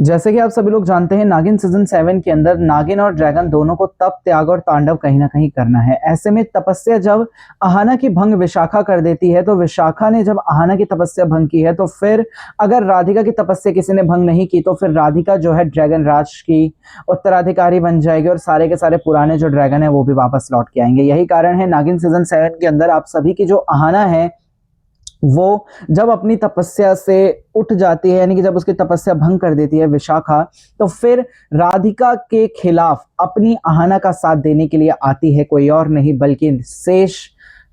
जैसे कि आप सभी लोग जानते हैं, नागिन सीजन 7 के अंदर नागिन और ड्रैगन दोनों को तप, त्याग और तांडव कहीं ना कहीं करना है। ऐसे में तपस्या जब आहाना की भंग विशाखा कर देती है, तो विशाखा ने जब आहाना की तपस्या भंग की है, तो फिर अगर राधिका की तपस्या किसी ने भंग नहीं की, तो फिर राधिका जो है ड्रैगन राज की उत्तराधिकारी बन जाएगी और सारे के सारे पुराने जो ड्रैगन है वो भी वापस लौट के आएंगे। यही कारण है नागिन सीजन 7 के अंदर आप सभी की जो आहाना है वो जब अपनी तपस्या से उठ जाती है, यानी कि जब उसकी तपस्या भंग कर देती है विशाखा, तो फिर राधिका के खिलाफ अपनी आहाना का साथ देने के लिए आती है कोई और नहीं बल्कि शेष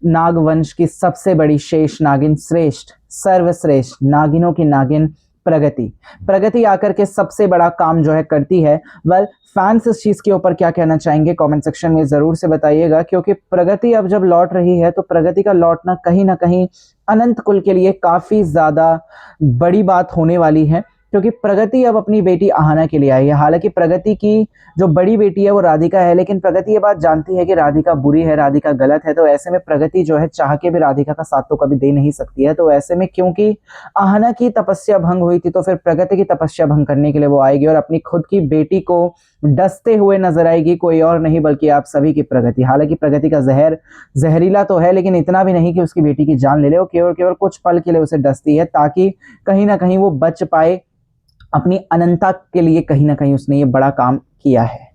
नागवंश की सबसे बड़ी शेष नागिन, श्रेष्ठ सर्वश्रेष्ठ नागिनों की नागिन प्रगति। प्रगति आकर के सबसे बड़ा काम जो है करती है। वेल, फैंस इस चीज के ऊपर क्या कहना चाहेंगे कमेंट सेक्शन में जरूर से बताइएगा, क्योंकि प्रगति अब जब लौट रही है तो प्रगति का लौटना कहीं ना कहीं अनंत कुल के लिए काफी ज्यादा बड़ी बात होने वाली है, क्योंकि प्रगति अब अपनी बेटी आहाना के लिए आई है। हालांकि प्रगति की जो बड़ी बेटी है वो राधिका है, लेकिन प्रगति ये बात जानती है कि राधिका बुरी है, राधिका गलत है, तो ऐसे में प्रगति जो है चाह के भी राधिका का साथ तो कभी दे नहीं सकती है। तो ऐसे में क्योंकि आहाना की तपस्या भंग हुई थी, तो फिर प्रगति की तपस्या भंग करने के लिए वो आएगी और अपनी खुद की बेटी को डसते हुए नजर आएगी, कोई और नहीं बल्कि आप सभी की प्रगति। हालांकि प्रगति का जहर जहरीला तो है, लेकिन इतना भी नहीं कि उसकी बेटी की जान ले ले। वो केवल केवल कुछ पल के लिए उसे डसती है ताकि कहीं ना कहीं वो बच पाए। अपनी अनंता के लिए कहीं ना कहीं उसने ये बड़ा काम किया है।